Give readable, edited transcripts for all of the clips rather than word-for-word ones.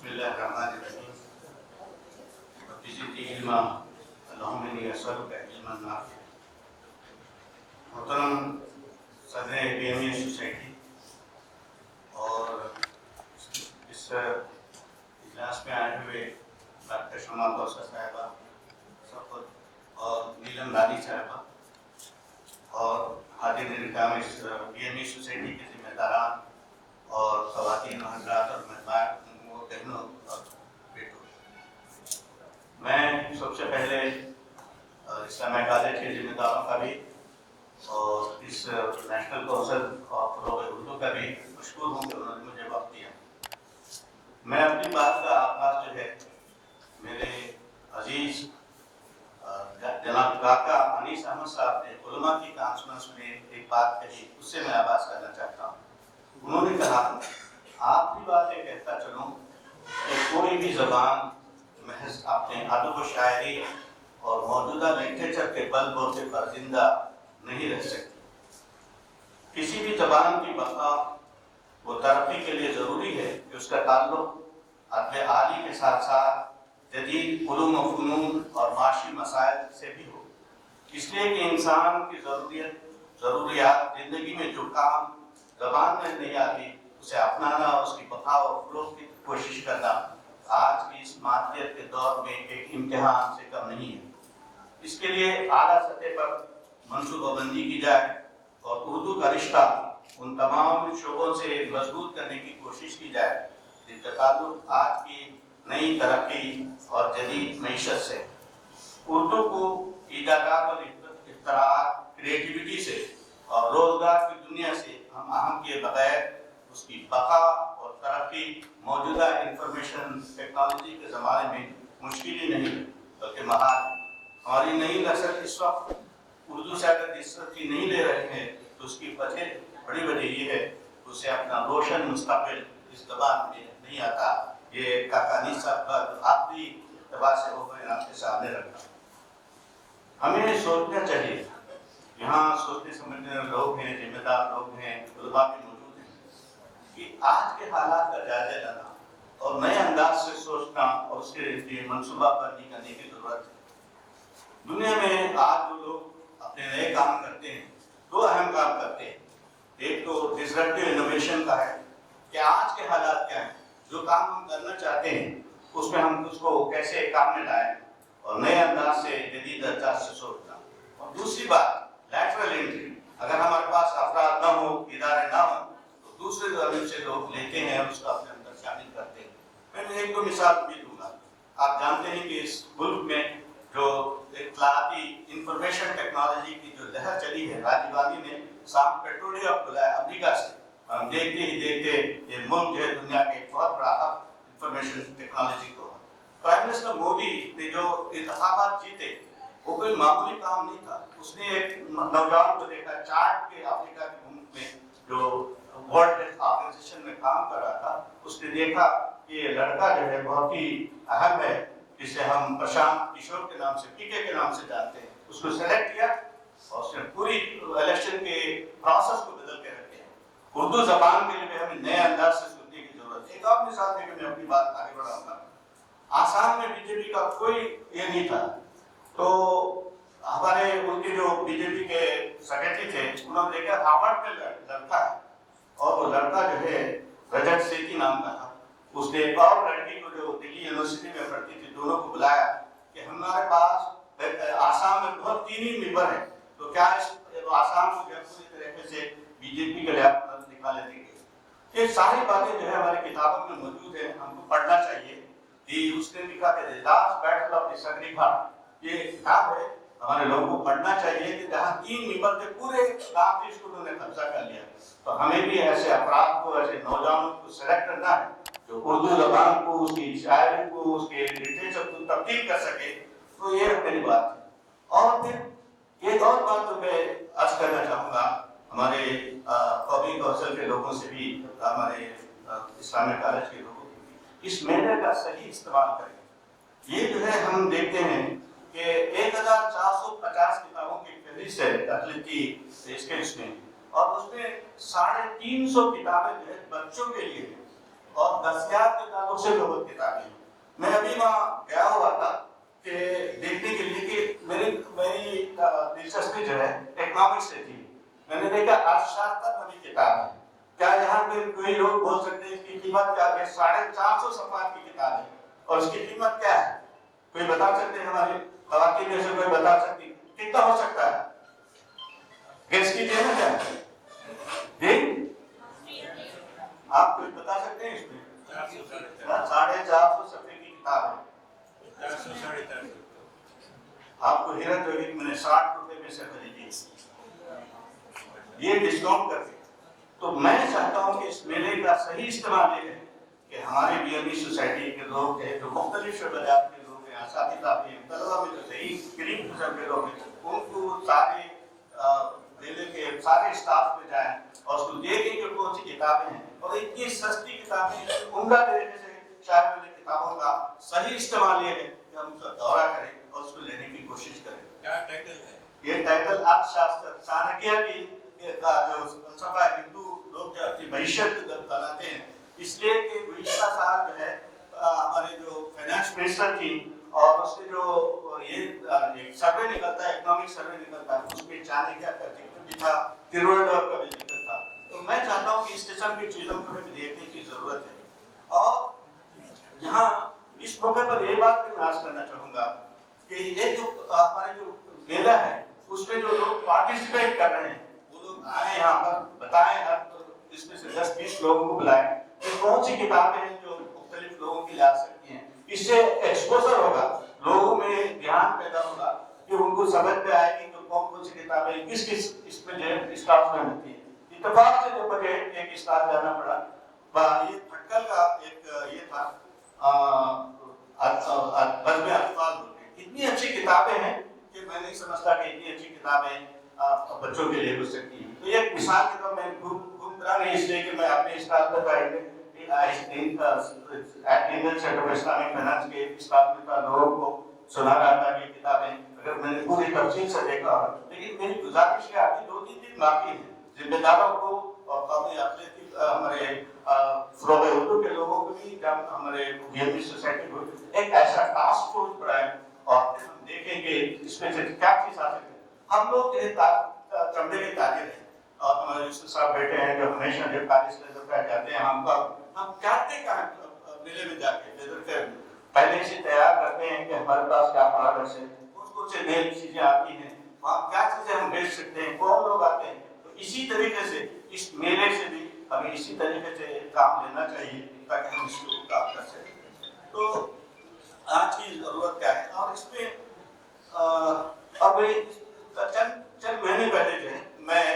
الله الرحمن الرحيم وبزدني علما اللهم إني أسألك علما نافعا. محترم صدر PME سوسائٹی اور اس اجلاس میں آئے ہوئے ڈاکٹر شما کوثر صاحبہ اور نیلم رانی صاحبہ اور حاضرین کرام اس PME سوسائٹی کے ذمہ داران اور خواتین و حضرات اور مہمان بہنوں اور بیٹوں، میں سب سے پہلے اسلامیہ کالج کے ذمہ داروں کا بھی اور اس نیشنل کونسل آف فروغ اردو کا بھی مشکور ہوں کہ انہوں نے مجھے وقت دیا. میں اپنی بات کا آغاز جو ہے میرے عزیز جناب کاکا انیس احمد صاحب نے علماء کی کانفرنس میں ایک بات کہی، اس سے میں آغاز کرنا چاہتا ہوں. انہوں نے کہا آپ بھی باتیں کہتا چلوں کہ کوئی بھی زبان محض اپنے ادب و شاعری اور موجودہ لٹریچر کے بل بوتے پر زندہ نہیں رہ سکتی. کسی بھی زبان کی بقا و ترقی کے لیے ضروری ہے کہ اس کا تعلق ادب عالی کے ساتھ ساتھ جدید علوم و فنون اور معاشی مسائل سے بھی ہو. اس لیے کہ انسان کی ضروریات زندگی میں جو کام زبان میں نہیں آتی اسے اپنانا، اس کی بقا اور فروغ کی کوشش کرنا آج کی اس معدیت کے دور میں ایک امتحان سے کم نہیں ہے. اس کے لیے اعلیٰ سطح پر منصوبہ بندی کی جائے اور اردو کا رشتہ ان تمام شعبوں سے مضبوط کرنے کی کوشش کی جائے جن کا تعلق آج کی نئی ترقی اور جدید معیشت سے. اردو کو ایجادات اور اختراعات، کریٹیوٹی سے اور روزگار کی دنیا سے ہم آہنگ کیے بغیر اس کی بقا اور ترقی موجودہ انفارمیشن ٹیکنالوجی کے زمانے میں مشکل ہی نہیں بلکہ محال ہے. ہماری نئی نسل اس وقت اردو سے اگر دلچسپی نہیں لے رہے ہیں تو اس کی بڑی وجہ یہ ہے کہ اسے اپنا روشن مستقبل اس زبان میں نہیں آتا. یہ کاکا انیس صاحب کا آخری اقتباس ہے وہ میں آپ کے سامنے رکھا. ہمیں سوچنا چاہیے، یہاں سوچنے سمجھنے والے لوگ ہیں، ذمہ دار لوگ ہیں، علماء بھی موجود ہیں، کہ آج کے حالات کا جائزہ لینا اور نئے انداز سے سوچنا اور اس کے لیے منصوبہ بندی کرنے کی ضرورت ہے. دنیا میں آج جو لوگ اپنے نئے کام کرتے ہیں دو اہم کام کرتے ہیں. ایک تو ڈسرپٹیو انوویشن کا ہے کہ آج کے حالات کیا ہیں، جو کام ہم کرنا چاہتے ہیں اس میں ہم اس کو کیسے کام میں لائیں اور نئے انداز سے جدید انداز سے سوچنا. اور دوسری بات لیٹرل انٹری، اگر ہمارے پاس افراد نہ ہو، ادارے نہ ہوں تو دوسرے زمین سے لوگ لیتے ہیں اور اس کو اپنے اندر شامل کرتے ہیں. میں ایک دو مثال بھی دوں گا. آپ جانتے ہیں کہ اس ملک میں جو اطلاعاتی انفارمیشن ٹیکنالوجی کی جو لہر چلی ہے، راجیو گاندھی نے سام پیٹرولیا بلایا امریکہ سے. ہم دیکھتے ہی دیکھتے یہ ملک جو ہے دنیا کے ایک بہت بڑا ہب انفارمیشن ٹیکنالوجی کو. پرائم منسٹر مودی نے جو انتخابات جیتے وہ کوئی معمولی کام نہیں تھا. اس نے ایک نوجوان کو دیکھا چاڈ کے افریقہ کے ملک میں جو ورلڈ ہیلتھ آرگنائزیشن میں کام کر رہا تھا. اس نے دیکھا کہ یہ لڑکا جو ہے بہت ہی اہم ہے جسے ہم پرشانت کشور کے نام سے، PK کے نام سے جانتے ہیں. اس کو سلیکٹ کیا اور اس نے پوری الیکشن کے پروسیس کو بدل کے رکھ دیا. اردو زبان کے لیے ہمیں نئے انداز سے سننے کی ضرورت ہے. ایک اور مثال دے کے میں اپنی بات آگے بڑھاؤں گا. آسام میں BJP کا کوئی یہ نہیں تھا تو ہمارے ان کے جو BJP کے سیکرٹری تھے انہوں نے دیکھا ہارورڈ میں لڑکا ہے اور وہ لڑکا جو ہے رجت سیٹھی نام کا تھا. اس نے ایک اور لڑکی کو جو دلی یونیورسٹی میں پڑھتی تھی دونوں کو بلایا کہ ہمارے پاس آسام میں بہت 3 ممبر ہیں تو کیا اس آسام کو پوری طریقے سے BJP کے لیے نکالے دیں گے. یہ ساری باتیں جو ہے ہماری کتابوں میں موجود ہیں، ہم کو پڑھنا چاہیے. اس نے لکھا کہ لاسٹ بیٹل آف دی سگری گھاٹ، یہ کتاب ہے ہمارے لوگوں کو پڑھنا چاہیے کہ جہاں 3 ممبر تھے پورے کافی اسکولوں نے قبضہ کر لیا. تو ہمیں بھی ایسے افراد کو، ایسے نوجوانوں کو سلیکٹ کرنا ہے جو اردو زبان کو، اس کی شاعری کو، اس کے لٹریچر کو تبدیل کر سکے. تو یہ میری بات ہے. اور پھر ایک اور بات جو میں عرض کرنا چاہوں گا ہمارے قومی کونسل کے لوگوں سے بھی، ہمارے اسلامیہ کالج کے لوگوں سے بھی، اس میلے کا صحیح استعمال کریں. یہ جو ہے ہم دیکھتے ہیں کہ 1450 کتابوں کی فہرست ہے تخلیقی اسکلس میں، اور اس میں 350 کتابیں جو ہے بچوں کے لیے ہیں. اور دستیاب کے تعلق سے بہت کتابیں ہیں. میں ابھی وہاں گیا ہوا تھا کہ دیکھنے کے لیے کہ میری دلچسپی جو ہے اکنامکس سے تھی. میں نے دیکھا ارتھشاستر میں بھی کتاب ہے. کیا یہاں پہ کوئی لوگ بول سکتے ہیں اس کی قیمت کیا ہے؟ 450 صفحات کی کتاب ہے اور اس کی قیمت کیا ہے؟ کوئی بتا سکتے ہیں؟ ہماری خواتین میں سے کوئی بتا سکتی کتنا ہو سکتا ہے؟ گیس کیجیے نا. کیا جی آپ کوئی بتا سکتے ہیں؟ اس میں 450 صفحے کی کتاب ہے. آپ کو حیرت ہوگی کہ میں نے 60 روپے میں سے خریدی یہ ڈسکاؤنٹ کر کے. تو میں چاہتا ہوں کہ اس میلے کا صحیح استعمال یہ ہے کہ ہماری بی ایم ای سوسائٹی کے لوگ ہیں جو مختلف شعبات کے لوگ ہیں، اساتذہ ہیں، طلبہ میں جو صحیح قریب قسم کے لوگ ہیں، ان کو سارے میلے کے سارے اسٹاف میں جائیں اور اس کو دیکھیں کہ کون سی کتابیں ہیں. اور اتنی سستی کتابیں عمدہ طریقے سے شاید والے کتابوں کا صحیح استعمال یہ ہے کہ ہم اس کا دورہ کریں اور اس کو لینے کی کوشش کریں. کیا ٹائٹل ہے؟ یہ ٹائٹل ارتھشاستر چانکیہ کی جو فلسفہ ہندو لوگ جو اپنی معیشت بناتے ہیں، اس لیے کہ گزشتہ سال جو ہے ہمارے جو فائنانس منسٹر تھی اور اس کے جو یہ سروے نکلتا ہے، اکنامک سروے نکلتا ہے، اس میں چانکیہ کا ذکر بھی تھا، ترویڈور کا بھی ذکر تھا. تو میں چاہتا ہوں کہ اس قسم کی چیزوں کو بھی دیکھنے کی ضرورت ہے. اور یہاں اس موقع پر یہ بات بھی عرض کرنا چاہوں گا کہ یہ جو ہمارے جو میلہ ہے اس میں جو لوگ پارٹیسپیٹ کر رہے ہیں وہ لوگ آئے یہاں پر بتائیں. اس میں سے 10-20 لوگوں کو بلائیں کہ کون سی کتابیں ہیں جو مختلف لوگوں کی لا سکتی ہیں. اس سے ایکسپوزر ہوگا، لوگوں میں دھیان پیدا ہوگا کہ ان کو سمجھ میں آئے گی کہ کون کون سی کتابیں کس کس اس میں جو ہے اسٹاف میں ہوتی ہیں. اتفاق سے جو مجھے ایک اسٹاف جانا پڑا یہ پھٹکل کا ایک یہ تھا بزم اطفال بولتے ہیں. اتنی اچھی کتابیں ہیں کہ میں نہیں سمجھتا کہ اتنی اچھی کتابیں بچوں کے لیے ہو سکتی ہیں. تو یہ مثال کے طور میں گھوم رہا نہیں اس لیے کہ میں اپنے staff per Indian centre of Islamic finance کے اسٹاف میں لوگوں کو سنا رہا تھا کہ کتابیں اگر میں نے پوری تفصیل سے دیکھا. لیکن میری گزارش ہے ابھی 2-3 دن باقی ہیں. ذمہ داروں کو اور قومی اقلیتی ہمارے فروغ اردو کے لوگوں کو بھی جب ہمارے بی ایم ای سوسائٹی کو ایک ایسا ٹاسک فورس بنائیں اور ہم دیکھیں کہ اس میں سے کیا چیز آ سکتی ہے. ہم لوگ چمڑے کے تاجر ہیں اور ہمارے یوسف صاحب بیٹے ہیں جو ہمیشہ جب پاکستان جاتے ہیں ہم کہتے ہیں میلے میں جا کے پہلے سے تیار کرتے ہیں کہ ہمارے پاس کیا پروڈکٹس ہیں، کون سے نئی چیزیں آتی ہیں، وہاں کیا چیزیں ہم بیچ سکتے ہیں، کون لوگ آتے ہیں. تو اسی طریقے سے اس میلے سے بھی ہمیں اسی طریقے سے کام لینا چاہیے تاکہ ہم اس کو کام کر سکیں. تو آج کی ضرورت کیا ہے اور اس میں اب چند مہینے پہلے جو ہے میں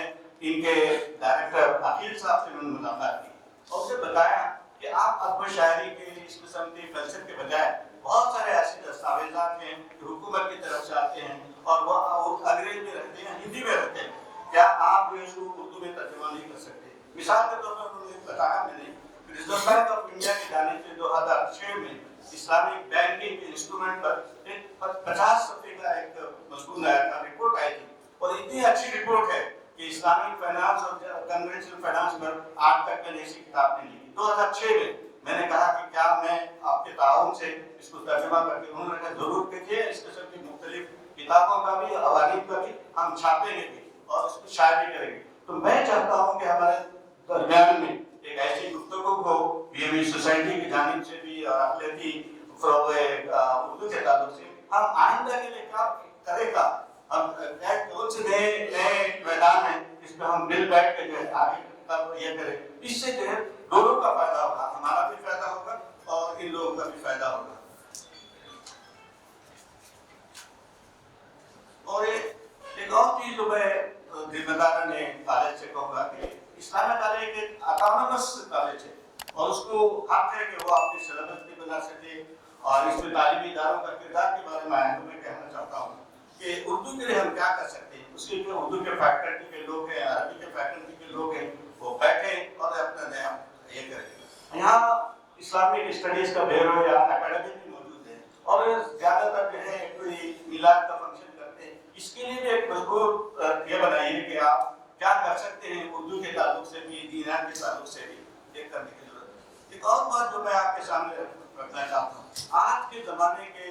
ان کے ڈائریکٹر عقیل صاحب سے ملاقات کی اور اسے بتایا کہ آپ ادب شاعری کے اس قسم کے کلچر کے بجائے بہت سارے ایسے دستاویزات ہیں جو حکومت کی طرف سے آتے ہیں اور وہ انگریزی میں رہتے ہیں، ہندی میں رہتے ہیں. کیا آپ اس کو اردو میں ترجمہ نہیں کر سکتے؟ مثال کے طور پر انہوں نے بتایا میں نے ریزرو بینک آف انڈیا کی جانب سے 2006 میں اسلامک بینکنگ کے انسٹرومنٹ پر ایک 50 صفحے کا ایک مضمون آیا تھا، رپورٹ آئی تھی اور اتنی اچھی رپورٹ ہے کہ اسلامک فائنانس اور کنونشنل فائنانس پر آج تک میں نے ایسی کتاب نہیں لکھی. 2006 میں نے کہا کہ کیا میں آپ کے تعاون سے اس کو ترجمہ کر کے، انہوں نے کہا ضرور کیجیے. اس قسم کی مختلف کتابوں کا بھی حوالے کا بھی ہم چھاپیں گے بھی اور اس کو شائع بھی کریں گے. تو میں چاہتا ہوں کہ ہمارے درمیان میں ایک ایسی گفتگو ہو بی ایم ای سوسائٹی کی جانب سے بھی اور اقلیتی فروغ اردو کے تعلق سے ہم آئندہ کے لیے کیا کرے گا. ہم کون سے نئے میدان ہیں اس میں ہم مل بیٹھ کے جو ہے آگے یہ کریں. اس سے جو ہے دونوں کا فائدہ ہوگا، ہمارا بھی فائدہ ہوگا اور ان لوگوں کا بھی فائدہ ہوگا. اور ایک اور چیز جو میں ذمہ داروں نے کالج سے کہوں گا کہ اسلامیہ کالج ایک اٹانومس کالج ہے اور اس کو حق ہے کہ وہ اپنی سلیبس بھی بنا سکے. اور اس میں تعلیمی اداروں کا کردار کے بارے میں کہنا چاہتا ہوں کہ اردو کے لیے ہم کیا کر سکتے ہیں. اس کے لیے اردو کے فیکلٹی کے لوگ ہیں، عربی کے فیکلٹی کے لوگ ہیں، وہ بیٹھیں اور اپنا نیا یہ کریں. یہاں اسلامک اسٹڈیز کا بیورو یا اکیڈمی بھی موجود ہے اور زیادہ تر جو ہے کوئی میلاد کا فنکشن کرتے ہیں. اس کے لیے بھی ایک مضبوط یہ بنائیے کہ آپ کیا کر سکتے ہیں اردو کے تعلق سے بھی، دینیات کے تعلق سے بھی یہ کرنے کی ضرورت ہے. ایک اور بات جو میں آپ کے سامنے رکھنا چاہتا ہوں، آج کے زمانے کے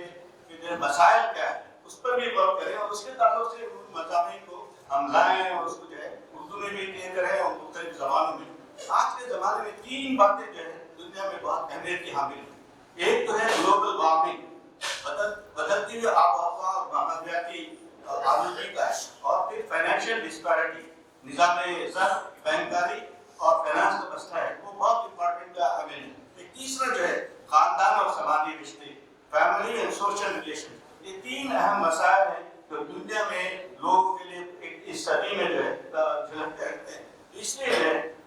جو مسائل کیا ہے اس پر بھی غور کریں اور اس کے تعلق سے مضامین کو ہم لائیں اور اس کو جو ہے اردو میں بھی طے کریں اور مختلف زبانوں میں۔ آج کے زمانے میں تین باتیں جو ہے دنیا میں بہت اہمیت کی حامل ہیں۔ ایک تو ہے گلوبل وارمنگ، بدلتی ہوئی آب و ہوا اور ماحولیاتی آلودگی کا ہے، اور پھر فائنینشیل ڈسپیرٹی، نظام زر، بینکاری اور فائنانس کا مسئلہ ہے، وہ بہت امپورٹنٹ کا عامل ہے۔ ایک تیسرا جو ہے خاندان اور سماجی رشتے، فیملی اینڈ سوشل ریلیشن۔ یہ تین اہم مسائل ہیں جو دنیا میں لوگوں کے لیے اس صدی میں جو ہے جھلکتے رہتے ہیں۔ اس لیے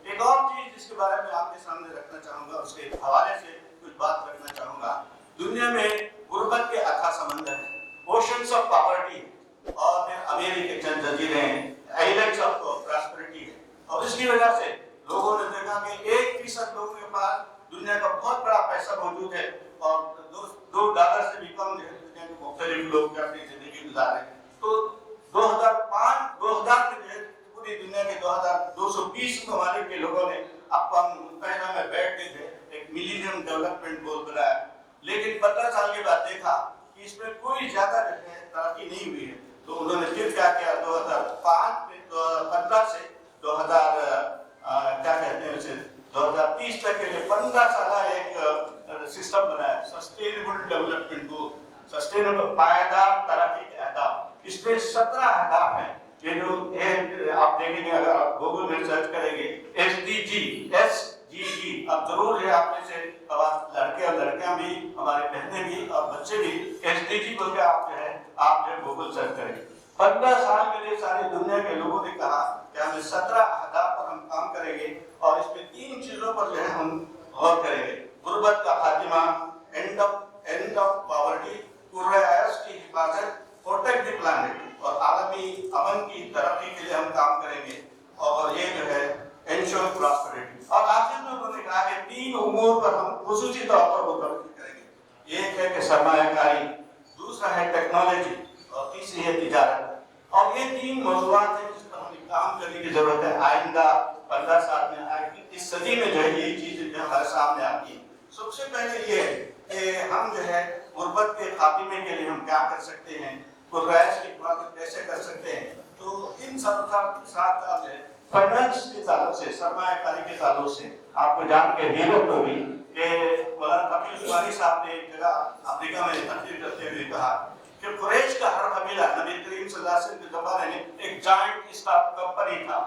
ایک اور چیز جس کے بارے میں آپ کے سامنے رکھنا چاہوں گا، اس کے حوالے سے کچھ بات رکھنا چاہوں گا۔ دنیا میں غربت کے اتھاہ سمندر ہیں، اوشنس آف پاورٹی، اور پھر امیر کے چند جزیرے ہیں، آئلینڈس آف پراسپرٹی ہے، اور اس کی وجہ سے لوگوں نے دیکھا کہ 1% لوگوں کے پاس دنیا کا بہت بڑا پیسہ موجود ہے، اور $2 سے بھی کم دنیا کے مختلف لوگ اپنی زندگی گزار رہے ہیں۔ تو 2000 میں جو ہے پوری دنیا کے 220 ممالک کے لوگوں نے اقوام متحدہ میں بیٹھ کے جو ہے ایک ملینیم ڈیولپمنٹ گول بنایا، لیکن 15 سال کے بعد دیکھا کہ اس میں کوئی زیادہ جو ہے ترقی نہیں ہوئی ہے۔ تو انہوں نے پھر کیا کیا، 2015 سے 2030 تک کے لیے 15 سالہ ایک سسٹم بنایا، سسٹینیبل ڈیولپمنٹ گول، سسٹینیبل پائیدار ترقی کے اہداف۔ اس میں 17 اہداف ہیں۔ یہ جو آپ دیکھیں گے، اگر آپ گوگل میں سرچ کریں گے SDG، اب ضرور ہے آپ میں سے لڑکے اور لڑکیاں بھی، ہمارے بہنیں بھی اور بچے بھی SDG بول کے آپ جو ہے گوگل سرچ کریں گے۔ 15 سال کے لیے ساری دنیا کے لوگوں نے کہا کہ ہم 17 اہداف پر ہم کام کریں گے، اور اس میں 3 چیزوں پر جو ہے ہم غور کریں گے: غربت کا خاتمہ، اینڈ آف پاورٹی، پرایس کی حفاظت، پروٹیکٹ دی پلانٹ، اور عالمی امن کی ترقی کے لیے ہم کام کریں گے، اور یہ جو ہے انشور پراسپرٹی۔ اور آخر میں انہوں نے کہا کہ 3 امور پر ہم خصوصی طور پر متوجہ کریں گے۔ ایک ہے کہ سرمایہ کاری، دوسرا ہے ٹیکنالوجی، اور تیسری ہے تجارت۔ اور یہ 3 موضوعات ہیں جس پر ہمیں کام کرنے کی ضرورت ہے آئندہ 15 سال میں، اس صدی میں جو ہے یہ چیزیں جو ہمارے سامنے آتی ہیں۔ سب سے پہلے یہ ہے کہ ہم جو ہے غربت کے خاتمے کے لیے ہم کیا کر سکتے ہیں، پرایس کی حفاظت کیسے کر سکتے ہیں۔ تو ان سب کے ساتھ فائنانس کے تعلق سے، سرمایہ کاری کے تعلق سے آپ کو جان کے حیرت ہوگی کہ مولانا تقی عثمانی صاحب نے ایک جگہ افریقہ میں تقریر کرتے ہوئے کہا کہ قریش کا ہر قبیلہ نبی کریم صلی اللہ علیہ وسلم کے زمانے میں ایک جائنٹ اسٹارٹ کمپنی تھا،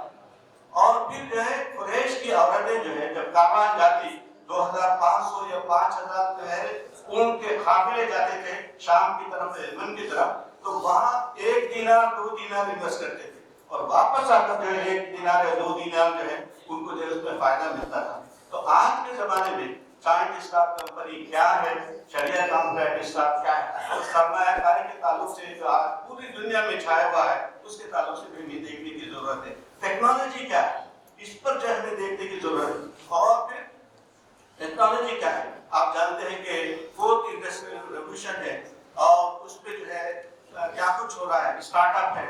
اور پھر جو ہے قریش کی عورتیں جو ہے جب کاروان جاتی 2500 یا 5000 جو ہے اونٹ کے قافلے جاتے تھے شام کی طرف، یمن کی طرف، تو وہاں 1 دینار 2 دینار انویسٹ کرتے تھے، اور واپس آ کر جو ہے 1 دینار یا 2 دینار جو ہے ان کو جو ہے اس میں فائدہ ملتا تھا۔ تو آج کے زمانے میں جائنٹ اسٹارٹ کمپنی کیا ہے، شریعہ کانٹریکٹ اسٹارٹ کیا ہے، اور سرمایہ کاری کے تعلق سے جو آج پوری دنیا میں چھایا ہوا ہے اس کے تعلق سے بھی ہمیں دیکھنے کی ضرورت ہے۔ ٹیکنالوجی کیا ہے، اس پر جو ہمیں دیکھنے کی ضرورت ہے۔ اور پھر ٹیکنالوجی کیا ہے، آپ جانتے ہیں کہ 4th انڈسٹریل ریولوشن ہے، اور اس پہ جو ہے کیا کچھ ہو رہا ہے، اسٹارٹ اپ ہے،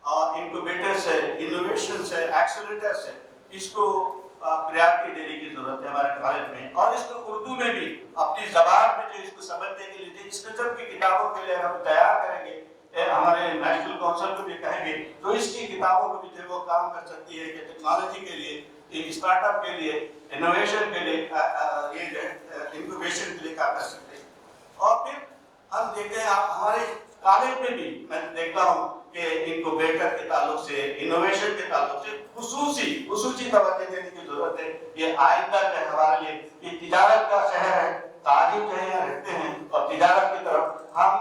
اور انکوبیٹرس ہے، انوویشنس ہے، ایکسیلریٹرس ہے۔ اس کو پریارٹی دینے کی ضرورت ہے ہمارے کالج میں، اور اس کو اردو میں بھی اپنی زبان میں جو اس کو سمجھنے کے لیے اس قسم کی کتابوں کے لیے ہم تیار کریں گے، ہمارے نیشنل کونسل کو بھی کہیں گے تو اس کی کتابوں کو بھی جو وہ کام کر سکتی ہے کہ ٹیکنالوجی کے لیے، اسٹارٹ اپ کے لیے، انوویشن کے لیے، انکوبیشن کے لیے کیا کر سکتے ہیں۔ اور پھر ہم دیکھتے ہیں ہمارے کالج میں بھی میں دیکھتا ہوں کہ انکوبیٹر کے تعلق سے، انوویشن کے تعلق سے خصوصی توجہ دینے کی ضرورت ہے۔ یہ آئندہ جو ہے ہمارے لیے، یہ تجارت کا شہر ہے، تعلیم جو ہے یہاں رہتے ہیں، اور تجارت کی طرف ہم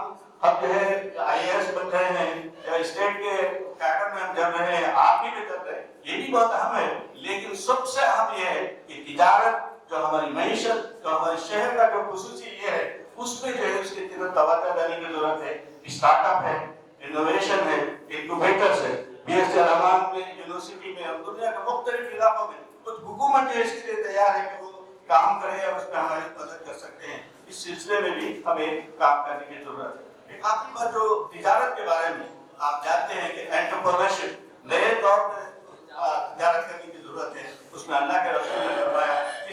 جو ہے IAS بن رہے ہیں، یا اسٹیٹ کے کیڈر میں ہم جب رہے ہیں، آرمی میں جب رہے ہیں، یہ بھی بہت اہم ہے، لیکن سب سے اہم یہ ہے کہ تجارت جو ہماری معیشت، جو ہمارے شہر کا جو خصوصی یہ ہے، اس میں جو ہے اس کی طرف توجہ دینے کی ضرورت ہے۔ اسٹارٹ اپ ہے، انوویشن ہے، انکوبیٹرز ہے۔ BSc علامات میں، یونیورسٹی میں، اور دنیا کے مختلف علاقوں میں کچھ حکومت جو اس کے لیے تیار ہے کہ وہ کام کرے اور اس میں ہماری مدد کر سکتے ہیں۔ اس سلسلے میں بھی ہمیں کام کرنے کی ضرورت ہے۔ ایک آخری بات جو تجارت کے بارے میں، آپ جانتے ہیں کہ انٹرپرینیورشپ، نئے طور پر تجارت کرنے کی ضرورت ہے۔ اس میں اللہ کے رسول نے فرمایا کہ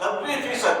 90%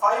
5